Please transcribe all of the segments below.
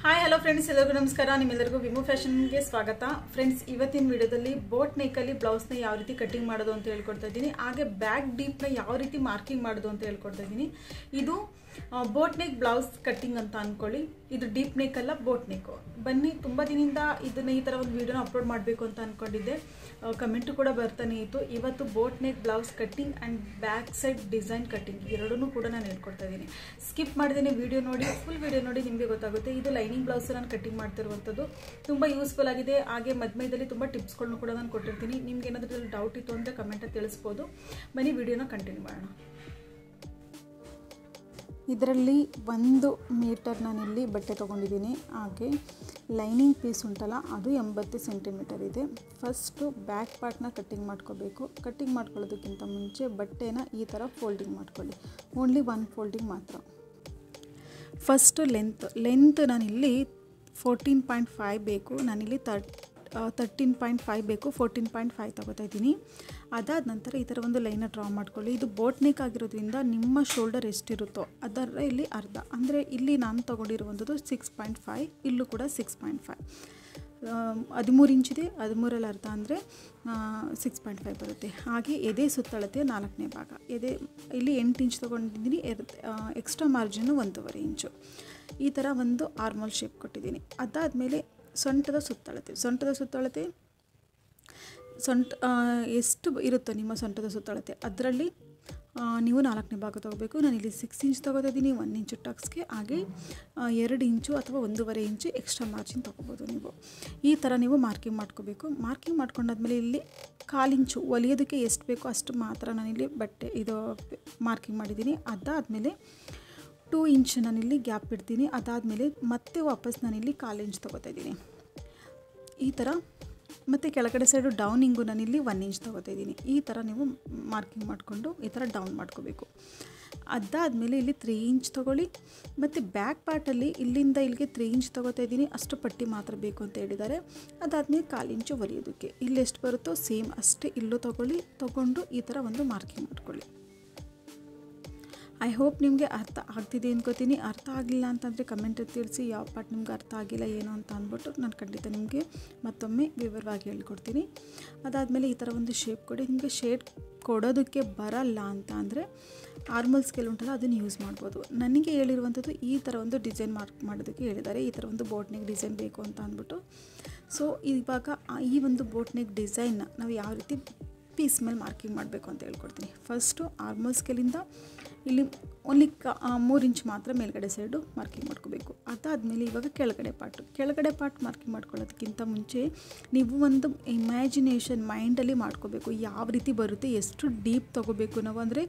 Hi hello friends, ಎಲ್ಲರಿಗೂ ನಮಸ್ಕಾರ. ನಿಮ್ಮೆಲ್ಲರಿಗೂ ವಿಮೋ ಫ್ಯಾಷನ್ಗೆ ಸ್ವಾಗತ. ಫ್ರೆಂಡ್ಸ್, ಇವತ್ತಿನ ವಿಡಿಯೋದಲ್ಲಿ ಬೋಟ್ ನೆಕ್ಕಲ್ಲಿ ಬ್ಲೌಸ್ನ ಯಾವ ರೀತಿ ಕಟಿಂಗ್ ಮಾಡೋದು ಅಂತ ಹೇಳ್ಕೊಡ್ತಾ ಇದ್ದೀನಿ. ಹಾಗೆ ಬ್ಯಾಕ್ ಡೀಪ್ನ ಯಾವ ರೀತಿ ಮಾರ್ಕಿಂಗ್ ಮಾಡೋದು ಅಂತ ಹೇಳ್ಕೊಡ್ತಾ ಇದ್ದೀನಿ. ಇದು ಬೋಟ್ ನೆಕ್ ಬ್ಲೌಸ್ ಕಟ್ಟಿಂಗ್ ಅಂತ ಅನ್ಕೊಳ್ಳಿ. ಇದು ಡೀಪ್ ನೆಕ್ ಅಲ್ಲ, ಬೋಟ್ ನೆಕ್. ಬನ್ನಿ, ತುಂಬ ದಿನದಿಂದ ಇದನ್ನ ಈ ಥರ ಒಂದು ವಿಡಿಯೋನ ಅಪ್ಲೋಡ್ ಮಾಡಬೇಕು ಅಂತ ಅಂದ್ಕೊಂಡಿದ್ದೆ. ಕಮೆಂಟು ಕೂಡ ಬರ್ತಾನೆ ಇತ್ತು. ಇವತ್ತು boat neck blouse cutting and back side design cutting ಎರಡನ್ನೂ ಕೂಡ ನಾನು ಹೇಳ್ಕೊಡ್ತಾ ಇದ್ದೀನಿ. ಸ್ಕಿಪ್ ಮಾಡಿದ್ದೀನಿ, ವಿಡಿಯೋ ನೋಡಿ, ಫುಲ್ ವಿಡಿಯೋ ನೋಡಿ, ನಿಮಗೆ ಗೊತ್ತಾಗುತ್ತೆ. ಇದು ಲೈನಿಂಗ್ ಬ್ಲೌಸ್ ನಾನು ಕಟ್ಟಿಂಗ್ ಮಾಡ್ತಿರುವಂಥದ್ದು. ತುಂಬ ಯೂಸ್ಫುಲ್ ಆಗಿದೆ. ಹಾಗೆ ಮಧ್ಯದಲ್ಲಿ ತುಂಬ ಟಿಪ್ಸ್ಗಳನ್ನು ಕೂಡ ನಾನು ಕೊಟ್ಟಿರ್ತೀನಿ. ನಿಮ್ಗೆ ಏನಾದರೂ ಡೌಟ್ ಇತ್ತು ಅಂದರೆ ಕಮೆಂಟಲ್ಲಿ ತಿಳಿಸ್ಬೋದು. ಬನ್ನಿ, ವಿಡಿಯೋನ ಕಂಟಿನ್ಯೂ ಮಾಡೋಣ. ಇದರಲ್ಲಿ 1 ಮೀಟರ್ ನಾನಿಲ್ಲಿ ಬಟ್ಟೆ ತೊಗೊಂಡಿದ್ದೀನಿ. ಹಾಗೆ ಲೈನಿಂಗ್ ಪೀಸ್ ಉಂಟಲ್ಲ, ಅದು 80 ಸೆಂಟಿಮೀಟರ್ ಇದೆ. ಫಸ್ಟು ಬ್ಯಾಕ್ ಪಾರ್ಟ್ನ ಕಟ್ಟಿಂಗ್ ಮಾಡ್ಕೋಬೇಕು. ಕಟ್ಟಿಂಗ್ ಮಾಡ್ಕೊಳ್ಳೋದಕ್ಕಿಂತ ಮುಂಚೆ ಬಟ್ಟೆನ ಈ ಥರ ಫೋಲ್ಡಿಂಗ್ ಮಾಡ್ಕೊಳ್ಳಿ. ಓನ್ಲಿ 1 ಫೋಲ್ಡಿಂಗ್ ಮಾತ್ರ. ಫಸ್ಟು ಲೆಂತ್ ನಾನಿಲ್ಲಿ 14.5 ಬೇಕು. ನಾನಿಲ್ಲಿ 13.5 ಬೇಕು. 14.5 ತಗೋತಾ ಇದ್ದೀನಿ. ಅದಾದ ನಂತರ ಈ ಥರ ಒಂದು ಲೈನ ಡ್ರಾ ಮಾಡ್ಕೊಳ್ಳಿ. ಇದು ಬೋಟ್ ನೆಕ್ ಆಗಿರೋದ್ರಿಂದ ನಿಮ್ಮ ಶೋಲ್ಡರ್ ಎಷ್ಟಿರುತ್ತೋ ಅದರ ಇಲ್ಲಿ ಅರ್ಧ, ಅಂದರೆ ಇಲ್ಲಿ ನಾನು ತೊಗೊಂಡಿರುವಂಥದ್ದು 6.5, ಇಲ್ಲೂ ಕೂಡ 6.5. 13 ಇಂಚಿದೆ, 13ರಲ್ಲಿ ಅರ್ಧ ಅಂದರೆ 6.5 ಬರುತ್ತೆ. ಹಾಗೆ ಎದೆ ಸುತ್ತಳತೆ 4ನೇ ಭಾಗ. ಎದೆ ಇಲ್ಲಿ 8 ಇಂಚ್ ತೊಗೊಂಡಿದ್ದೀನಿ. ಎಕ್ಸ್ಟ್ರಾ ಮಾರ್ಜಿನ್ನು 1.5 ಇಂಚು. ಈ ಥರ ಒಂದು ಆರ್ಮಲ್ ಶೇಪ್ ಕೊಟ್ಟಿದ್ದೀನಿ. ಅದಾದಮೇಲೆ ಸೊಂಟದ ಸುತ್ತಳತೆ ಎಷ್ಟು ಇರುತ್ತೋ ನಿಮ್ಮ ಸೊಂಟದ ಸುತ್ತಳತೆ ಅದರಲ್ಲಿ ನೀವು 4ನೇ ಭಾಗ ತೊಗೋಬೇಕು. ನಾನಿಲ್ಲಿ 6 ಇಂಚ್ ತೊಗೋತಾ ಇದ್ದೀನಿ. 1 ಇಂಚು ಟಕ್ಸ್ಗೆ, ಹಾಗೆ 2 ಇಂಚು ಅಥವಾ 1.5 ಇಂಚು ಎಕ್ಸ್ಟ್ರಾ ಮಾರ್ಜಿನ್ ತೊಗೋಬೋದು ನೀವು. ಈ ಥರ ನೀವು ಮಾರ್ಕಿಂಗ್ ಮಾಡ್ಕೋಬೇಕು. ಮಾರ್ಕಿಂಗ್ ಮಾಡ್ಕೊಂಡಾದ್ಮೇಲೆ ಇಲ್ಲಿ 1/4 ಇಂಚು ಹೊಲಿಯೋದಕ್ಕೆ ಎಷ್ಟು ಬೇಕೋ ಅಷ್ಟು ಮಾತ್ರ ನಾನಿಲ್ಲಿ ಬಟ್ಟೆ ಇದು ಮಾರ್ಕಿಂಗ್ ಮಾಡಿದ್ದೀನಿ. ಅದಾದಮೇಲೆ 2 ಇಂಚ್ ನಾನಿಲ್ಲಿ ಗ್ಯಾಪ್ ಇಡ್ತೀನಿ. ಅದಾದಮೇಲೆ ಮತ್ತೆ ವಾಪಸ್ ನಾನಿಲ್ಲಿ 1/4 ಇಂಚ್ ತೊಗೋತಾ ಇದ್ದೀನಿ. ಈ ಥರ ಮತ್ತು ಕೆಳಗಡೆ ಸೈಡು ಡೌನಿಂಗು ನಾನಿಲ್ಲಿ 1 ಇಂಚ್ ತೊಗೋತಾ ಇದ್ದೀನಿ. ಈ ಥರ ನೀವು ಮಾರ್ಕಿಂಗ್ ಮಾಡಿಕೊಂಡು ಈ ಥರ ಡೌನ್ ಮಾಡ್ಕೋಬೇಕು. ಅದಾದಮೇಲೆ ಇಲ್ಲಿ 3 ಇಂಚ್ ತೊಗೊಳ್ಳಿ. ಮತ್ತು ಬ್ಯಾಕ್ ಪಾರ್ಟಲ್ಲಿ ಇಲ್ಲಿಂದ ಇಲ್ಲಿಗೆ 3 ಇಂಚ್ ತೊಗೋತಾ ಇದ್ದೀನಿ. ಅಷ್ಟು ಪಟ್ಟಿ ಮಾತ್ರ ಬೇಕು ಅಂತ ಹೇಳಿದ್ದಾರೆ. ಅದಾದಮೇಲೆ 1/4 ಇಂಚು ಹೊಲಿಯೋದಕ್ಕೆ ಇಲ್ಲಿ ಎಷ್ಟು ಬರುತ್ತೋ ಸೇಮ್ ಅಷ್ಟೇ ಇಲ್ಲೂ ತೊಗೊಂಡು ಈ ಥರ ಒಂದು ಮಾರ್ಕಿಂಗ್ ಮಾಡ್ಕೊಳ್ಳಿ. ಐ ಹೋಪ್ ನಿಮಗೆ ಅರ್ಥ ಆಗ್ತಿದೆ ಅಂದ್ಕೋತೀನಿ. ಅರ್ಥ ಆಗಿಲ್ಲ ಅಂತಂದರೆ ಕಮೆಂಟಲ್ಲಿ ತಿಳಿಸಿ, ಯಾವ ಪಾರ್ಟ್ ನಿಮ್ಗೆ ಅರ್ಥ ಆಗಿಲ್ಲ ಏನು ಅಂತ ಅಂದ್ಬಿಟ್ಟು ನಾನು ಖಂಡಿತ ನಿಮಗೆ ಮತ್ತೊಮ್ಮೆ ವಿವರವಾಗಿ ಹೇಳ್ಕೊಡ್ತೀನಿ. ಅದಾದಮೇಲೆ ಈ ಥರ ಒಂದು ಶೇಪ್ ಕೊಡಿ. ನಿಮಗೆ ಶೇಡ್ ಕೊಡೋದಕ್ಕೆ ಬರಲ್ಲ ಅಂತ ಅಂದರೆ ಆರ್ಮಲ್ ಸ್ಕೇಲ್ ಉಂಟಲ್ಲ, ಅದನ್ನು ಯೂಸ್ ಮಾಡ್ಬೋದು. ನನಗೆ ಹೇಳಿರುವಂಥದ್ದು ಈ ಥರ ಒಂದು ಡಿಸೈನ್ ಮಾರ್ಕ್ ಮಾಡೋದಕ್ಕೆ ಹೇಳಿದ್ದಾರೆ. ಈ ಥರ ಒಂದು ಬೋಟ್ ನೆಕ್ ಡಿಸೈನ್ ಬೇಕು ಅಂತ ಅಂದ್ಬಿಟ್ಟು. ಸೊ ಇವಾಗ ಈ ಒಂದು ಬೋಟ್ ನೆಕ್ ಡಿಸೈನ್ನ ನಾವು ಯಾವ ರೀತಿ ಪೀಸ್ ಮೇಲೆ ಮಾರ್ಕಿಂಗ್ ಮಾಡಬೇಕು ಅಂತ ಹೇಳ್ಕೊಡ್ತೀನಿ. ಫಸ್ಟು ಆರ್ಮಲ್ ಸ್ಕೇಲಿಂದ ಇಲ್ಲಿ ಓನ್ಲಿ 3 ಇಂಚ್ ಮಾತ್ರ ಮೇಲ್ಗಡೆ ಸೈಡು ಮಾರ್ಕಿಂಗ್ ಮಾಡ್ಕೋಬೇಕು. ಅದಾದಮೇಲೆ ಇವಾಗ ಕೆಳಗಡೆ ಪಾರ್ಟ್ ಮಾರ್ಕಿಂಗ್ ಮಾಡ್ಕೊಳ್ಳೋದಕ್ಕಿಂತ ಮುಂಚೆ ನೀವು ಒಂದು ಇಮ್ಯಾಜಿನೇಷನ್ ಮೈಂಡಲ್ಲಿ ಮಾಡ್ಕೋಬೇಕು. ಯಾವ ರೀತಿ ಬರುತ್ತೆ, ಎಷ್ಟು ಡೀಪ್ ತೊಗೋಬೇಕು ನಾವು, ಅಂದರೆ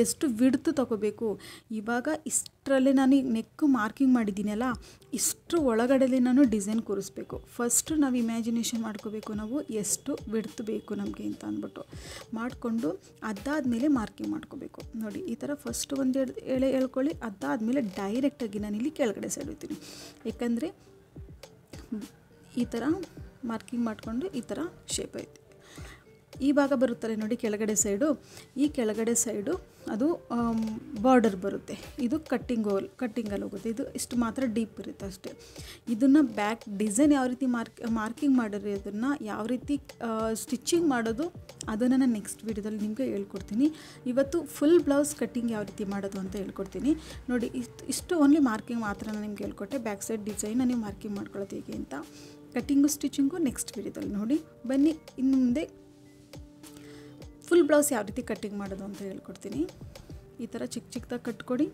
ಎಷ್ಟು ವಿಡ್ತ್ ತೊಗೋಬೇಕು. ಇವಾಗ ಇಷ್ಟರಲ್ಲೇ ನಾನು ನೆಕ್ ಮಾರ್ಕಿಂಗ್ ಮಾಡಿದ್ದೀನಲ್ಲ, ಇಷ್ಟರ ಒಳಗಡೆ ನಾನು ಡಿಸೈನ್ ಕೂರಿಸ್ಬೇಕು. ಫಸ್ಟು ನಾವು ಇಮ್ಯಾಜಿನೇಷನ್ ಮಾಡ್ಕೋಬೇಕು, ನಾವು ಎಷ್ಟು ವಿಡ್ತ್ ಬೇಕು ನಮಗೆ ಅಂತ ಅಂದ್ಬಿಟ್ಟು ಮಾಡಿಕೊಂಡು ಅದಾದಮೇಲೆ ಮಾರ್ಕಿಂಗ್ ಮಾಡ್ಕೋಬೇಕು. ನೋಡಿ, ಈ ಥರ ಫಸ್ಟ್ ಒಂದು ಎಳೆ ಎಳ್ಕೊಳ್ಳಿ. ಅದಾದಮೇಲೆ ಡೈರೆಕ್ಟಾಗಿ ನಾನಿಲ್ಲಿ ಕೆಳಗಡೆ ಸೈಡ್ ಹೋಗ್ತೀನಿ. ಯಾಕಂದರೆ ಈ ಥರ ಮಾರ್ಕಿಂಗ್ ಮಾಡಿಕೊಂಡು ಈ ಥರ ಶೇಪ್ ಐತೆ. ಈ ಭಾಗ ಬರುತ್ತಲ್ಲ ನೋಡಿ ಕೆಳಗಡೆ ಸೈಡು, ಈ ಕೆಳಗಡೆ ಸೈಡು ಅದು ಬಾರ್ಡರ್ ಬರುತ್ತೆ. ಇದು ಕಟ್ಟಿಂಗಲ್ಲಿ ಹೋಗುತ್ತೆ. ಇದು ಇಷ್ಟು ಮಾತ್ರ ಡೀಪ್ ಇರುತ್ತೆ ಅಷ್ಟೇ. ಇದನ್ನು ಬ್ಯಾಕ್ ಡಿಸೈನ್ ಯಾವ ರೀತಿ ಮಾರ್ಕಿಂಗ್ ಮಾಡಿರೋದನ್ನು ಯಾವ ರೀತಿ ಸ್ಟಿಚಿಂಗ್ ಮಾಡೋದು ಅದನ್ನು ನಾನು ನೆಕ್ಸ್ಟ್ ವೀಡಿಯೋದಲ್ಲಿ ನಿಮಗೆ ಹೇಳ್ಕೊಡ್ತೀನಿ. ಇವತ್ತು ಫುಲ್ ಬ್ಲೌಸ್ ಕಟ್ಟಿಂಗ್ ಯಾವ ರೀತಿ ಮಾಡೋದು ಅಂತ ಹೇಳ್ಕೊಡ್ತೀನಿ. ನೋಡಿ, ಇಷ್ಟು ಓನ್ಲಿ ಮಾರ್ಕಿಂಗ್ ಮಾತ್ರ ನಾನು ನಿಮ್ಗೆ ಹೇಳ್ಕೊಟ್ಟೆ. ಬ್ಯಾಕ್ ಸೈಡ್ ಡಿಸೈನ್ನ ನೀವು ಮಾರ್ಕಿಂಗ್ ಮಾಡ್ಕೊಳ್ಳೋದು ಹೇಗೆ ಅಂತ. ಕಟ್ಟಿಂಗು ಸ್ಟಿಚಿಂಗು ನೆಕ್ಸ್ಟ್ ವೀಡಿಯೋದಲ್ಲಿ ನೋಡಿ. ಬನ್ನಿ, ಇನ್ನು ಮುಂದೆ ಫುಲ್ ಬ್ಲೌಸ್ ಯಾವ ರೀತಿ ಕಟ್ಟಿಂಗ್ ಮಾಡೋದು ಅಂತ ಹೇಳ್ಕೊಡ್ತೀನಿ. ಈ ಥರ ಚಿಕ್ಕದಾಗಿ ಕಟ್ಕೊಡಿ.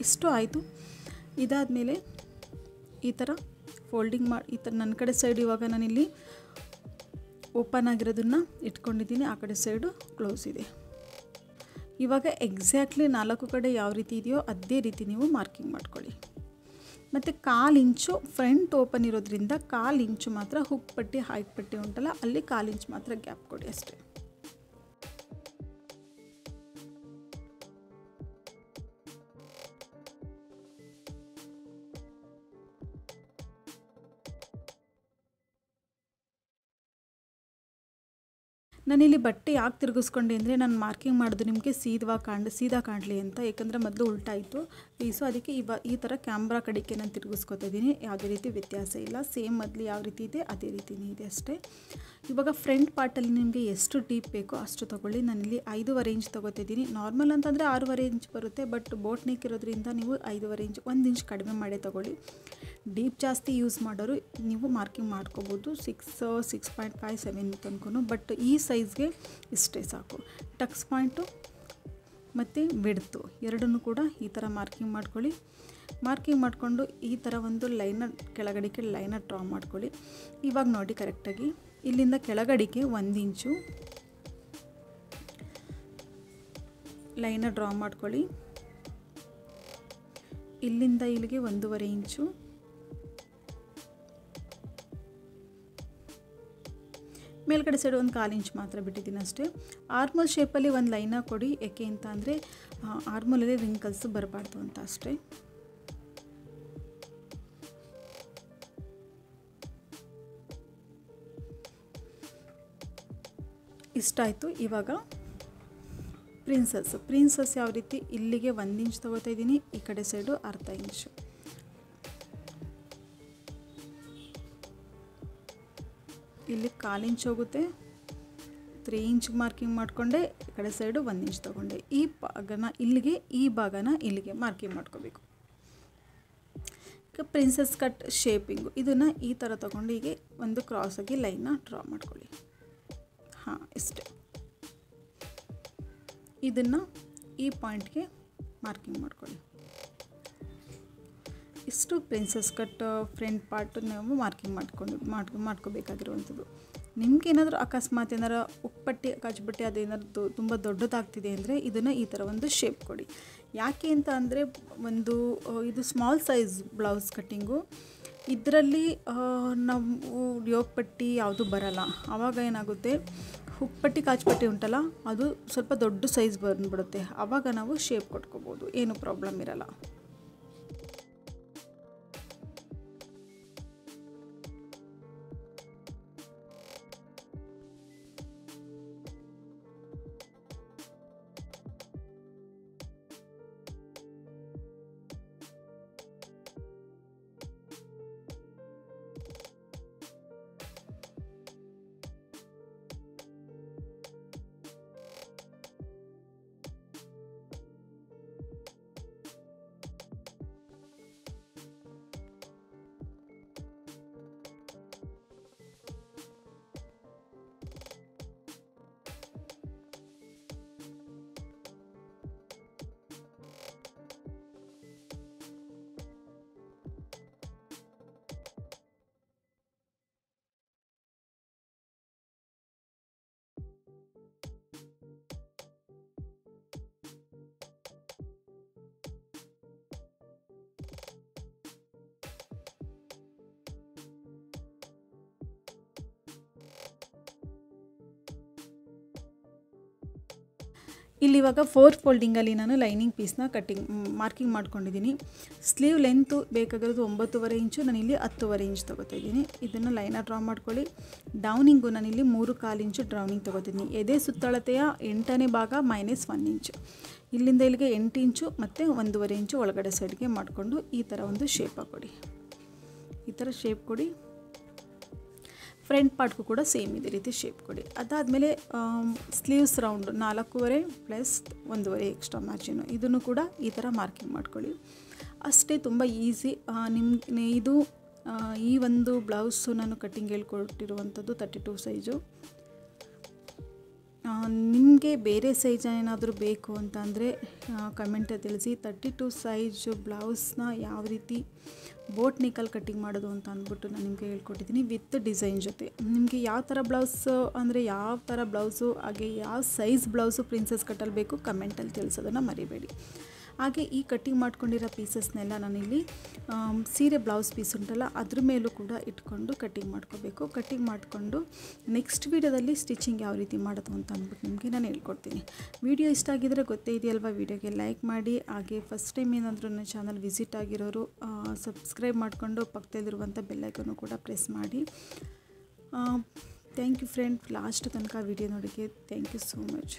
ಇಷ್ಟು ಆಯಿತು. ಇದಾದಮೇಲೆ ಈ ಥರ ಫೋಲ್ಡಿಂಗ್ ಈ ಥರ ನನ್ನ ಕಡೆ ಸೈಡ್ ಇವಾಗ ನಾನಿಲ್ಲಿ ಓಪನ್ ಆಗಿರೋದನ್ನು ಇಟ್ಕೊಂಡಿದ್ದೀನಿ. ಆ ಕಡೆ ಸೈಡು ಕ್ಲೋಸ್ ಇದೆ. ಇವಾಗ ಎಕ್ಸಾಕ್ಟ್ಲಿ 4 ಕಡೆ ಯಾವ ರೀತಿ ಇದೆಯೋ ಅದೇ ರೀತಿ ನೀವು ಮಾರ್ಕಿಂಗ್ ಮಾಡ್ಕೊಳ್ಳಿ. ಮತ್ತು 1/4 ಇಂಚು ಫ್ರಂಟ್ ಓಪನ್ ಇರೋದ್ರಿಂದ 1/4 ಇಂಚು ಮಾತ್ರ ಹುಕ್ ಪಟ್ಟಿ ಹೈಟ್ ಪಟ್ಟಿ ಉಂಟಲ್ಲ, ಅಲ್ಲಿ 1/4 ಇಂಚ್ ಮಾತ್ರ ಗ್ಯಾಪ್ ಕೊಡಿ ಅಷ್ಟೇ. ನಾನಿಲ್ಲಿ ಬಟ್ಟೆ ಯಾಕೆ ತಿರುಗಿಸ್ಕೊಂಡೆ ಅಂದರೆ ನಾನು ಮಾರ್ಕಿಂಗ್ ಮಾಡೋದು ನಿಮಗೆ ಸೀದಾ ಕಾಣಲಿ ಅಂತ, ಯಾಕಂದರೆ ಮೊದಲು ಉಲ್ಟಾಯಿತು ಪೀಸು, ಅದಕ್ಕೆ ಈ ಥರ ಕ್ಯಾಮ್ರಾ ಕಡೆಗೆ ನಾನು ತಿರುಗಿಸ್ಕೊತಾ ಇದ್ದೀನಿ. ಯಾವುದೇ ರೀತಿ ವ್ಯತ್ಯಾಸ ಇಲ್ಲ, ಸೇಮ್ ಮೊದಲು ಯಾವ ರೀತಿ ಇದೆ ಅದೇ ರೀತಿಯೇ ಇದೆ ಅಷ್ಟೇ. ಇವಾಗ ಫ್ರಂಟ್ ಪಾರ್ಟಲ್ಲಿ ನಿಮಗೆ ಎಷ್ಟು ಡೀಪ್ ಬೇಕೋ ಅಷ್ಟು ತೊಗೊಳ್ಳಿ. ನಾನಿಲ್ಲಿ 5.5 ಇಂಚ್ ತೊಗೋತಿದ್ದೀನಿ. ನಾರ್ಮಲ್ ಅಂತಂದರೆ 6.5 ಇಂಚ್ ಬರುತ್ತೆ, ಬಟ್ ಬೋಟ್ ನೆಕ್ ಇರೋದ್ರಿಂದ ನೀವು 5.5 ಇಂಚ್ 1 ಇಂಚ್ ಕಡಿಮೆ ಮಾಡೇ ತೊಗೊಳ್ಳಿ. ಡೀಪ್ ಜಾಸ್ತಿ ಯೂಸ್ ಮಾಡೋರು ನೀವು ಮಾರ್ಕಿಂಗ್ ಮಾಡ್ಕೋಬೋದು 6.5 7 ತನಕ, ಬಟ್ ಈ ಸೈಜ್ಗೆ ಇಷ್ಟೇ ಸಾಕು. ಟಕ್ಸ್ ಪಾಯಿಂಟು ಮತ್ತು ವಿಡ್ತು ಎರಡನ್ನೂ ಕೂಡ ಈ ಥರ ಮಾರ್ಕಿಂಗ್ ಮಾಡ್ಕೊಳ್ಳಿ. ಮಾರ್ಕಿಂಗ್ ಮಾಡಿಕೊಂಡು ಈ ಥರ ಒಂದು ಲೈನರ್ ಕೆಳಗಡೆಗೆ ಲೈನರ್ ಡ್ರಾ ಮಾಡ್ಕೊಳ್ಳಿ. ಇವಾಗ ನೋಡಿ ಕರೆಕ್ಟಾಗಿ ಇಲ್ಲಿಂದ ಕೆಳಗಡೆಗೆ 1 ಇಂಚು ಲೈನರ್ ಡ್ರಾ ಮಾಡ್ಕೊಳ್ಳಿ. ಇಲ್ಲಿಂದ ಇಲ್ಲಿಗೆ 1.5 ಇಂಚು, ಮೇಲ್ಗಡೆ ಸೈಡ್ 1/4 ಇಂಚ್ ಮಾತ್ರ ಬಿಟ್ಟಿದ್ದೀನಿ ಅಷ್ಟೇ. ಆರ್ಮೋಲ್ ಶೇಪಲ್ಲಿ ಒಂದು ಲೈನ ಕೊಡಿ, ಏಕೆ ಅಂತ ಅಂದರೆ ಆರ್ಮೋಲಲ್ಲಿ ರಿಂಕಲ್ಸ್ ಬರಬಾರ್ದು ಅಂತ ಅಷ್ಟೇ. ಇಷ್ಟಾಯಿತು. ಇವಾಗ ಪ್ರಿನ್ಸಸ್ ಯಾವ ರೀತಿ, ಇಲ್ಲಿಗೆ 1 ಇಂಚ್ ತೊಗೋತಾ ಇದ್ದೀನಿ, ಈ ಕಡೆ ಸೈಡು 1/2 ಇಂಚು. ಇಲ್ಲಿ 1/4 ಇಂಚ್ ಹೋಗುತ್ತೆ, 3 ಇಂಚ್ ಮಾರ್ಕಿಂಗ್ ಮಾಡಿಕೊಂಡೆ, ಈ ಕಡೆ ಸೈಡು 1 ಇಂಚ್ ತೊಗೊಂಡೆ. ಈ ಭಾಗನ ಇಲ್ಲಿಗೆ ಮಾರ್ಕಿಂಗ್ ಮಾಡ್ಕೋಬೇಕು. ಈಗ ಪ್ರಿನ್ಸಸ್ ಕಟ್ ಶೇಪಿಂಗು ಇದನ್ನು ಈ ಥರ ತೊಗೊಂಡು ಹೀಗೆ ಒಂದು ಕ್ರಾಸಾಗಿ ಲೈನ್ನ ಡ್ರಾ ಮಾಡ್ಕೊಳ್ಳಿ. ಹಾಂ, ಇಷ್ಟೇ. ಇದನ್ನು ಈ ಪಾಯಿಂಟ್ಗೆ ಮಾರ್ಕಿಂಗ್ ಮಾಡ್ಕೊಳ್ಳಿ. ಇಷ್ಟು ಪ್ರಿನ್ಸಸ್ ಕಟ್ ಫ್ರಂಟ್ ಪಾರ್ಟ್ ನಾವು ಮಾರ್ಕಿಂಗ್ ಮಾಡ್ಕೋಬೇಕಾಗಿರುವಂಥದ್ದು. ನಿಮ್ಗೇನಾದರೂ ಅಕಸ್ಮಾತ್ ಏನಾರು ಉಪ್ಪಟ್ಟಿ ಕಾಜುಬಟ್ಟೆ ಅದೇನಾದ್ರು ತುಂಬ ದೊಡ್ಡದಾಗ್ತಿದೆ ಅಂದರೆ ಇದನ್ನು ಈ ಥರ ಒಂದು ಶೇಪ್ ಕೊಡಿ. ಯಾಕೆ ಅಂತ ಅಂದರೆ ಇದು ಸ್ಮಾಲ್ ಸೈಜ್ ಬ್ಲೌಸ್ ಕಟ್ಟಿಂಗು, ಇದರಲ್ಲಿ ನಾವು ಯೋಗಪಟ್ಟಿ ಯಾವುದು ಬರಲ್ಲ. ಆವಾಗ ಏನಾಗುತ್ತೆ, ಹುಕ್ಪಟ್ಟಿ ಕಾಜುಪಟ್ಟಿ ಉಂಟಲ್ಲ ಅದು ಸ್ವಲ್ಪ ದೊಡ್ಡ ಸೈಜ್ ಬಂದುಬಿಡುತ್ತೆ. ಆವಾಗ ನಾವು ಶೇಪ್ ಕೊಟ್ಕೋಬೋದು, ಏನೂ ಪ್ರಾಬ್ಲಮ್ ಇರಲ್ಲ. ಇಲ್ಲಿ ಇವಾಗ 4 ಫೋಲ್ಡಿಂಗಲ್ಲಿ ನಾನು ಲೈನಿಂಗ್ ಪೀಸ್ನ ಮಾರ್ಕಿಂಗ್ ಮಾಡ್ಕೊಂಡಿದ್ದೀನಿ. ಸ್ಲೀವ್ ಲೆಂತು ಬೇಕಾಗಿರೋದು 9.5 ಇಂಚು, ನಾನಿಲ್ಲಿ 10.5 ಇಂಚ್ ತೊಗೋತಾ ಇದ್ದೀನಿ. ಇದನ್ನು ಲೈನರ್ ಡ್ರಾ ಮಾಡ್ಕೊಳ್ಳಿ. ಡೌನಿಂಗು ನಾನಿಲ್ಲಿ 3/4 ಇಂಚು ಡೌನಿಂಗ್ ತೊಗೋತಿದ್ದೀನಿ. ಎದೆ ಸುತ್ತಳತೆಯ 8ನೇ ಭಾಗ -1 ಇಂಚು. ಇಲ್ಲಿಂದ ಇಲ್ಲಿಗೆ 8 ಇಂಚು ಮತ್ತು 1.5 ಇಂಚು ಒಳಗಡೆ ಸೈಡ್ಗೆ ಮಾಡಿಕೊಂಡು ಈ ಥರ ಒಂದು ಶೇಪ್ ಕೊಡಿ. ಈ ಥರ ಶೇಪ್ ಕೊಡಿ. ಫ್ರಂಟ್ ಪಾರ್ಟ್ಗೂ ಕೂಡ ಸೇಮ್ ಇದೇ ರೀತಿ ಶೇಪ್ ಕೊಡಿ. ಅದಾದಮೇಲೆ sleeves round 4.5 plus 1.5 extra margin, ಇದನ್ನು ಕೂಡ ಈ ಥರ ಮಾರ್ಕಿಂಗ್ ಮಾಡ್ಕೊಳ್ಳಿ. ಅಷ್ಟೇ, ತುಂಬ ಈಸಿ. ಇದು ಈ ಒಂದು ಬ್ಲೌಸು ನಾನು ಕಟ್ಟಿಂಗ್ ಹೇಳ್ಕೊಟ್ಟಿರುವಂಥದ್ದು 32 ಸೈಜು. ನಿಮಗೆ ಬೇರೆ ಸೈಜ್ ಏನಾದರೂ ಬೇಕು ಅಂತ ಅಂದರೆ ಕಮೆಂಟಲ್ಲಿ ತಿಳಿಸಿ. 32 ಸೈಜು ಬ್ಲೌಸ್ನ ಯಾವ ರೀತಿ ಬೋಟ್ ನೆಕ್ಕಲ್ಲಿ ಕಟ್ಟಿಂಗ್ ಮಾಡೋದು ಅಂತ ಅಂದ್ಬಿಟ್ಟು ನಾನು ನಿಮಗೆ ಹೇಳ್ಕೊಟ್ಟಿದ್ದೀನಿ ವಿತ್ ಡಿಸೈನ್ ಜೊತೆ. ನಿಮಗೆ ಯಾವ ಥರ ಬ್ಲೌಸು ಅಂದರೆ ಯಾವ ಥರ ಬ್ಲೌಸು, ಹಾಗೆ ಯಾವ ಸೈಜ್ ಬ್ಲೌಸು ಪ್ರಿನ್ಸಸ್ ಕಟ್ಟಲ್ಲಿ ಬೇಕು ಕಮೆಂಟಲ್ಲಿ ತಿಳಿಸೋದನ್ನು ಮರಿಬೇಡಿ. ಹಾಗೆ ಈ ಕಟ್ಟಿಂಗ್ ಮಾಡ್ಕೊಂಡಿರೋ ಪೀಸಸ್ನೆಲ್ಲ ನಾನಿಲ್ಲಿ ಸೀರೆ ಬ್ಲೌಸ್ ಪೀಸ್ ಉಂಟಲ್ಲ ಅದ್ರ ಮೇಲೂ ಕೂಡ ಇಟ್ಕೊಂಡು ಕಟ್ಟಿಂಗ್ ಮಾಡ್ಕೋಬೇಕು. ಕಟ್ಟಿಂಗ್ ಮಾಡಿಕೊಂಡು ನೆಕ್ಸ್ಟ್ ವೀಡಿಯೋದಲ್ಲಿ ಸ್ಟಿಚಿಂಗ್ ಯಾವ ರೀತಿ ಮಾಡೋದು ಅಂತ ಅಂದ್ಬಿಟ್ಟು ನಿಮಗೆ ನಾನು ಹೇಳ್ಕೊಡ್ತೀನಿ. ವಿಡಿಯೋ ಇಷ್ಟ ಆಗಿದರೆ ಗೊತ್ತೇ ಇದೆಯಲ್ವ, ವಿಡಿಯೋಗೆ ಲೈಕ್ ಮಾಡಿ. ಹಾಗೆ ಫಸ್ಟ್ ಟೈಮ್ ಏನಾದರೂ ನನ್ನ ಚಾನಲ್ ವಿಸಿಟ್ ಆಗಿರೋರು ಸಬ್ಸ್ಕ್ರೈಬ್ ಮಾಡಿಕೊಂಡು ಪಕ್ಕದಲ್ಲಿರುವಂಥ ಬೆಲ್ಲೈಕನ್ನು ಕೂಡ ಪ್ರೆಸ್ ಮಾಡಿ. ಥ್ಯಾಂಕ್ ಯು ಫ್ರೆಂಡ್, ಲಾಸ್ಟ್ ತನಕ ವಿಡಿಯೋ ನೋಡೋಕ್ಕೆ ಥ್ಯಾಂಕ್ ಯು ಸೋ ಮಚ್.